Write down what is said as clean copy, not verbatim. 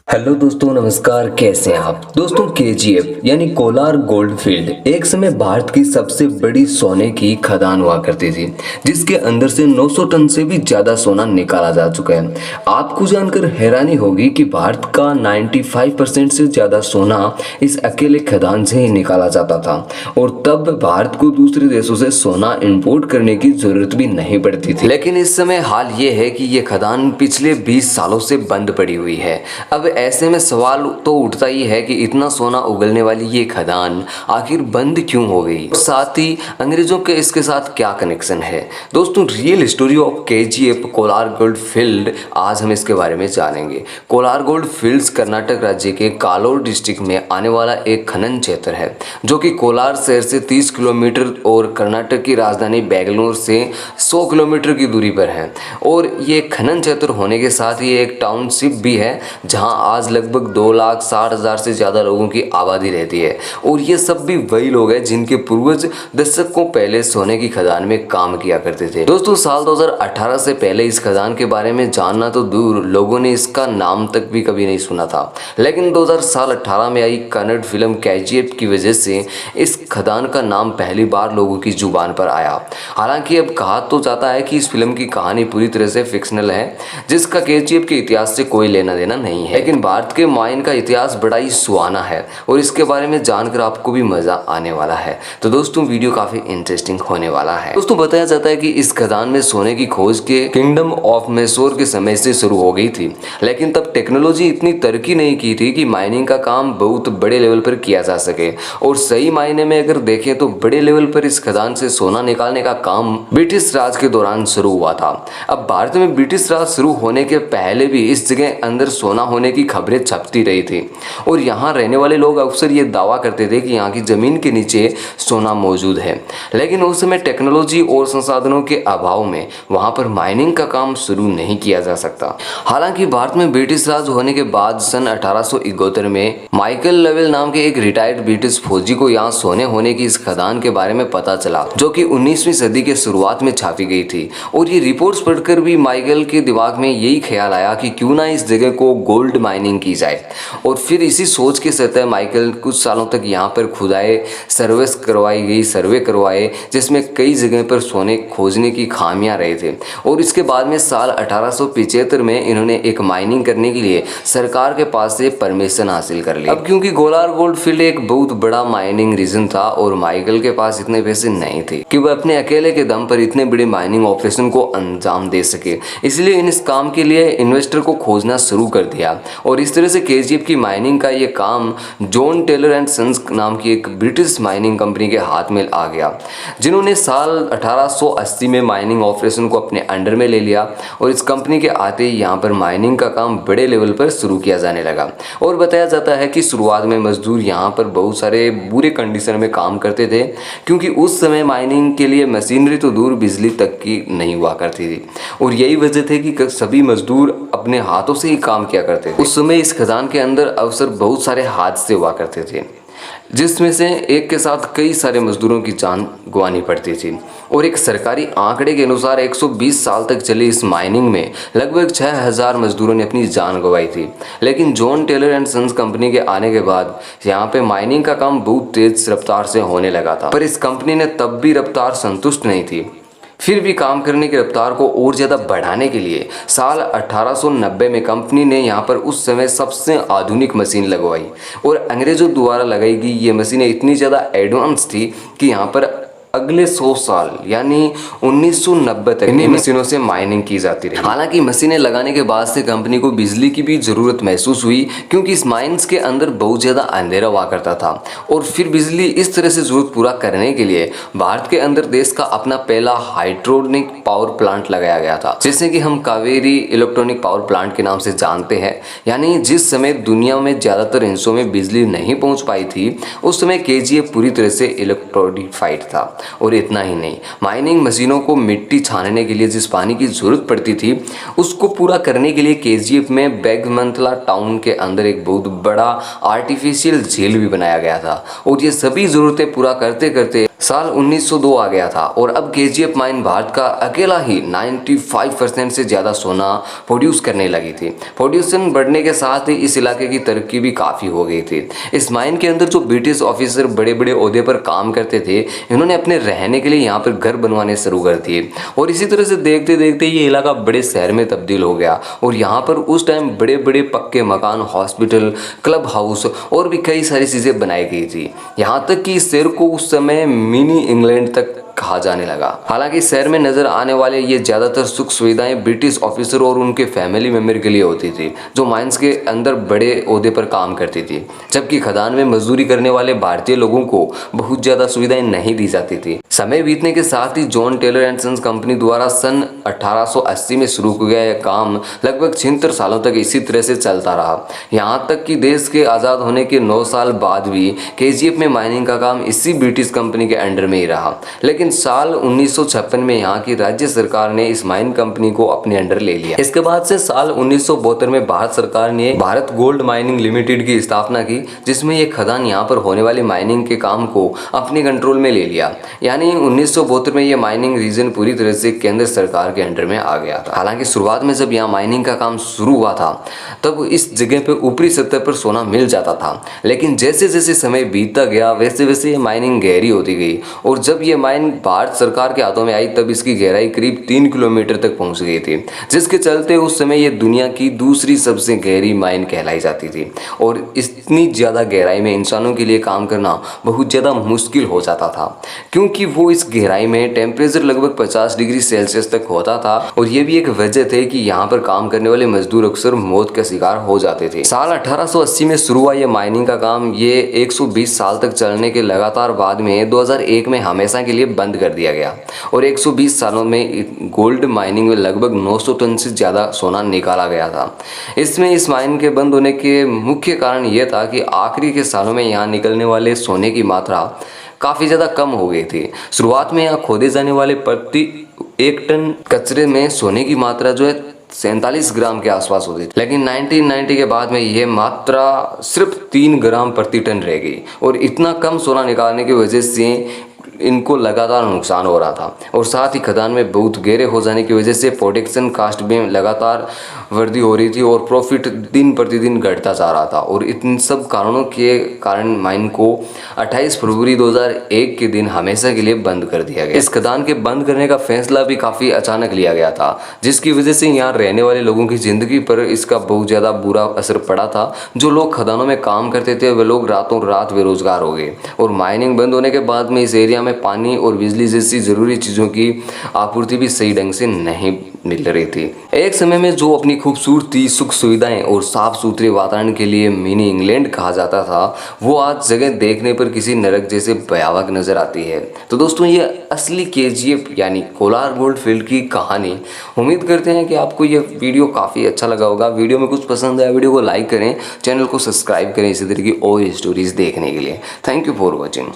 Hello दोस्तों, नमस्कार। कैसे हैं आप दोस्तों? केजीएफ यानी कोलार गोल्ड फील्ड एक समय भारत की सबसे बड़ी सोने की खदान हुआ करती थी, जिसके अंदर से 900 टन से भी ज्यादा सोना निकाला जा चुका है। आपको जानकर हैरानी होगी कि भारत का 95% से ज्यादा सोना इस अकेले खदान से ही निकाला जाता था, और तब भारत को दूसरे देशों से सोना इंपोर्ट करने की जरूरत भी नहीं पड़ती थी। लेकिन इस समय हाल ये है कि ये खदान पिछले 20 सालों से बंद पड़ी हुई है। अब ऐसे में सवाल तो उठता ही है कि इतना सोना उगलने वाली ये खदान आखिर बंद क्यों हो गई, साथ ही अंग्रेजों के इसके साथ क्या कनेक्शन है। दोस्तों, real story of KGF Kolar gold field, आज हम इसके बारे में जानेंगे। कोलार गोल्ड फील्ड्स कर्नाटक राज्य के कालोर डिस्ट्रिक्ट में आने वाला एक खनन क्षेत्र है, जो कि कोलार शहर से 30 किलोमीटर और कर्नाटक की राजधानी बेंगलुरु से 100 किलोमीटर की दूरी पर है। और ये खनन क्षेत्र होने के साथ ही एक टाउनशिप भी है, जहां आज लगभग 2,60,000 से ज़्यादा लोगों की आबादी रहती है। और ये सब भी वही लोग हैं जिनके पूर्वज दशकों पहले सोने की खदान में काम किया करते थे। दोस्तों, साल 2018 से पहले इस खदान के बारे में जानना तो दूर, लोगों ने इसका नाम तक भी कभी नहीं सुना था। लेकिन 2018 में आई कन्नड़ फिल्म केजीएफ की वजह से इस खदान का नाम पहली बार लोगों की जुबान पर आया। हालांकि अब कहा तो जाता है कि इस फिल्म की कहानी पूरी तरह से फिक्शनल है, जिसका केजीएफ के इतिहास से कोई लेना देना नहीं है। लेकिन भारत के माइन का इतिहास बड़ा ही सुहाना है, और इसके बारे में जानकर आपको भी मजा आने वाला है। तो दोस्तों, वीडियो काफी इंटरेस्टिंग होने वाला है। दोस्तों, बताया जाता है कि इस खदान में सोने की खोज के किंगडम ऑफ मैसूर के समय से शुरू हो गई थी, लेकिन तब टेक्नोलॉजी इतनी तरक्की नहीं की थी कि माइनिंग का काम बहुत बड़े लेवल पर किया जा सके। और सही मायने में अगर देखें तो बड़े लेवल पर इस खदान से सोना निकालने का काम ब्रिटिश राज के दौरान शुरू हुआ था। अब भारत में ब्रिटिश राज शुरू होने के पहले भी इस जगह अंदर सोना होने की खबरें छपती रही थी, और यहाँ रहने वाले लोग अक्सर ये दावा करते थे कि यहाँ की जमीन के नीचे सोना मौजूद है। लेकिन उस समय टेक्नोलॉजी और संसाधनों के अभाव में वहाँ पर माइनिंग का काम शुरू नहीं किया जा सकता। हालांकि भारत में ब्रिटिश राज होने के बाद सन 1871 में माइकल लेवेल नाम के एक रिटायर्ड ब्रिटिश फौजी को यहाँ सोने होने की इस खदान के बारे में पता चला, जो कि 19वीं सदी के शुरुआत में छापी गई थी। और ये रिपोर्ट्स पढ़कर भी माइकल के दिमाग में यही ख्याल आया कि क्यों ना इस जगह को गोल्ड माइनिंग की जाए। और फिर इसी सोच के सतह माइकल कुछ सालों तक यहाँ पर खुदाई सर्वे करवाए, जिसमें कई जगह पर सोने खोजने की खामियां रहे थे। और इसके बाद में साल 1875 में इन्होंने एक माइनिंग करने के लिए सरकार के पास से परमिशन हासिल कर ली। अब क्योंकि कोलार गोल्ड फील्ड एक बहुत बड़ा माइनिंग रीजन था, और माइकल के पास इतने पैसे नहीं थे कि वह अपने अकेले के दम पर इतने बड़े माइनिंग ऑपरेशन को अंजाम दे सके, इसलिए इस काम के लिए इन्वेस्टर को खोजना शुरू कर दिया। और इस तरह से केजीएफ की माइनिंग का ये काम जॉन टेलर एंड सन्स नाम की एक ब्रिटिश माइनिंग कंपनी के हाथ में आ गया, जिन्होंने साल 1880 में माइनिंग ऑपरेशन को अपने अंडर में ले लिया। और इस कंपनी के आते ही यहाँ पर माइनिंग का काम बड़े लेवल पर शुरू किया जाने लगा। और बताया जाता है कि शुरुआत में मजदूर यहाँ पर बहुत सारे बुरे कंडीशन में काम करते थे, क्योंकि उस समय माइनिंग के लिए मशीनरी तो दूर, बिजली तक की नहीं हुआ करती थी। और यही वजह थी कि सभी मजदूर अपने हाथों से ही काम किया करते थे। उस समय इस खदान के अंदर अवसर बहुत सारे हादसे हुआ करते थे, जिसमें से एक के साथ कई सारे मजदूरों की जान गंवानी पड़ती थी। और एक सरकारी आंकड़े के अनुसार 120 साल तक चली इस माइनिंग में लगभग 6,000 मजदूरों ने अपनी जान गंवाई थी। लेकिन John Taylor and sons company के आने के बाद यहाँ पे माइनिंग का काम बहुत तेज रफ्तार से होने लगा था, पर इस कंपनी ने तब भी रफ्तार संतुष्ट नहीं थी। फिर भी काम करने की रफ्तार को और ज़्यादा बढ़ाने के लिए साल 1890 में कंपनी ने यहाँ पर उस समय सबसे आधुनिक मशीन लगवाई। और अंग्रेज़ों द्वारा लगाई गई ये मशीनें इतनी ज़्यादा एडवांस थी कि यहाँ पर अगले 100 साल यानी 1990 तक इन्हीं मशीनों से माइनिंग की जाती रही। हालांकि मशीनें लगाने के बाद से कंपनी को बिजली की भी ज़रूरत महसूस हुई, क्योंकि इस माइंस के अंदर बहुत ज़्यादा अंधेरा हुआ करता था। और फिर बिजली इस तरह से ज़रूरत पूरा करने के लिए भारत के अंदर देश का अपना पहला हाइड्रोनिक पावर प्लांट लगाया गया था, जैसे कि हम कावेरी इलेक्ट्रॉनिक पावर प्लांट के नाम से जानते हैं। यानी जिस समय दुनिया में ज़्यादातर हिस्सों में बिजली नहीं पहुँच पाई थी, उस समय केजीएफ पूरी तरह से इलेक्ट्रोनिफाइड था। और इतना ही नहीं, माइनिंग मशीनों को मिट्टी छानने के लिए जिस पानी की जरूरत पड़ती थी, उसको पूरा करने के लिए केजीएफ में बेगमंतला टाउन के अंदर एक बहुत बड़ा आर्टिफिशियल झील भी बनाया गया था। और ये सभी ज़रूरतें पूरा करते करते साल 1902 आ गया था और अब केजीएफ माइन भारत का अकेला ही 95% से ज़्यादा सोना प्रोड्यूस करने लगी थी। प्रोड्यूसन बढ़ने के साथ ही इस इलाके की तरक्की भी काफ़ी हो गई थी। इस माइन के अंदर जो ब्रिटिश ऑफिसर बड़े बड़े ओहदे पर काम करते थे, इन्होंने अपने रहने के लिए यहाँ पर घर बनवाने शुरू कर दिए और इसी तरह से देखते देखते ये इलाका बड़े शहर में तब्दील हो गया और यहाँ पर उस टाइम बड़े बड़े पक्के मकान, हॉस्पिटल, क्लब हाउस और भी कई सारी चीज़ें बनाई गई थी। यहाँ तक कि इस शहर को उस समय मिनी इंग्लैंड तक कहा जाने लगा। हालांकि शहर में नजर आने वाले ये ज्यादातर सुख सुविधाएं ब्रिटिश ऑफिसर और उनके फैमिली मेंबर के लिए होती थी, जो माइंस के अंदर बड़े ओहदे पर काम करती थी, जबकि खदान में मजदूरी करने वाले भारतीय लोगों को बहुत ज्यादा सुविधाएं नहीं दी जाती थी। समय बीतने के साथ ही John Taylor and sons company द्वारा सन 1880 में शुरू किया यह काम लगभग 76 सालों तक इसी तरह से चलता रहा। यहाँ तक कि देश के आज़ाद होने के 9 साल बाद भी केजीएफ में माइनिंग का काम इसी ब्रिटिश कंपनी के अंडर में ही रहा। लेकिन साल 1956 में यहाँ की राज्य सरकार ने इस माइन कंपनी को अपने अंडर ले लिया। इसके बाद से साल 1972 में भारत सरकार ने भारत गोल्ड माइनिंग लिमिटेड की स्थापना की, जिसमें ये खदान यहाँ पर होने वाली माइनिंग के काम को अपने कंट्रोल में ले लिया। यानी 1972 में ये माइनिंग रीजन पूरी तरह से केंद्र सरकार के अंडर में आ गया था। हालांकि शुरुआत में जब यहाँ माइनिंग का काम शुरू हुआ था तब इस जगह पे ऊपरी सतह पर सोना मिल जाता था, लेकिन जैसे जैसे समय बीतता गया वैसे वैसे ये माइनिंग गहरी होती गई और जब ये माइन भारत सरकार के हाथों में आई तब इसकी गहराई करीब 3 किलोमीटर तक पहुंच गई थी, जिसके चलते उस समय ये दुनिया की दूसरी सबसे गहरी माइन कहलाई जाती थी और इतनी ज़्यादा गहराई में इंसानों के लिए काम करना बहुत ज़्यादा मुश्किल हो जाता था, क्योंकि वो इस गहराई में टेम्परेचर लगभग 50 डिग्री सेल्सियस तक होता था और ये भी एक वजह थे कि यहाँ पर काम करने वाले मजदूर अक्सर मौत का शिकार हो जाते थे। साल 1880 में शुरू हुआ ये माइनिंग का काम ये 120 साल तक चलने के लगातार बाद में 2001 में हमेशा के लिए बंद कर दिया गया और 120 सालों में गोल्ड माइनिंग में लगभग 900 टन से ज़्यादा सोना निकाला गया था। इसमें इस माइन के बंद होने के मुख्य कारण यह था कि आखिरी के सालों में यहाँ निकलने वाले सोने की मात्रा काफ़ी ज़्यादा कम हो गई थी। शुरुआत में यहाँ खोदे जाने वाले प्रति 1 टन कचरे में सोने की मात्रा जो है 47 ग्राम के आसपास होती थी, लेकिन 1990 के बाद में यह मात्रा सिर्फ 3 ग्राम प्रति टन रह गई और इतना कम सोना निकालने की वजह से इनको लगातार नुकसान हो रहा था और साथ ही खदान में बहुत गहरे हो जाने की वजह से प्रोडक्शन कास्ट में लगातार वृद्धि हो रही थी और प्रॉफिट दिन प्रतिदिन घटता जा रहा था और इन सब कारणों के कारण माइन को 28 फरवरी 2001 के दिन हमेशा के लिए बंद कर दिया गया। इस खदान के बंद करने का फैसला भी काफ़ी अचानक लिया गया था, जिसकी वजह से यहाँ रहने वाले लोगों की ज़िंदगी पर इसका बहुत ज़्यादा बुरा असर पड़ा था। जो लोग खदानों में काम करते थे वे लोग रातों रात बेरोजगार हो गए और माइनिंग बंद होने के बाद में इस एरिया में पानी और बिजली जैसी जरूरी चीज़ों की आपूर्ति भी सही ढंग से नहीं मिल रही थी। एक समय में जो अपनी खूबसूरती, सुख सुविधाएं और साफ सुथरे वातावरण के लिए मिनी इंग्लैंड कहा जाता था, वो आज जगह देखने पर किसी नरक जैसे भयावह नजर आती है। तो दोस्तों, ये असली केजीएफ यानी कोलार गोल्ड फील्ड की कहानी। उम्मीद करते हैं कि आपको ये वीडियो काफ़ी अच्छा लगा होगा। वीडियो में कुछ पसंद आया वीडियो को लाइक करें, चैनल को सब्सक्राइब करें इसी तरह की और स्टोरीज देखने के लिए। Thank you for watching.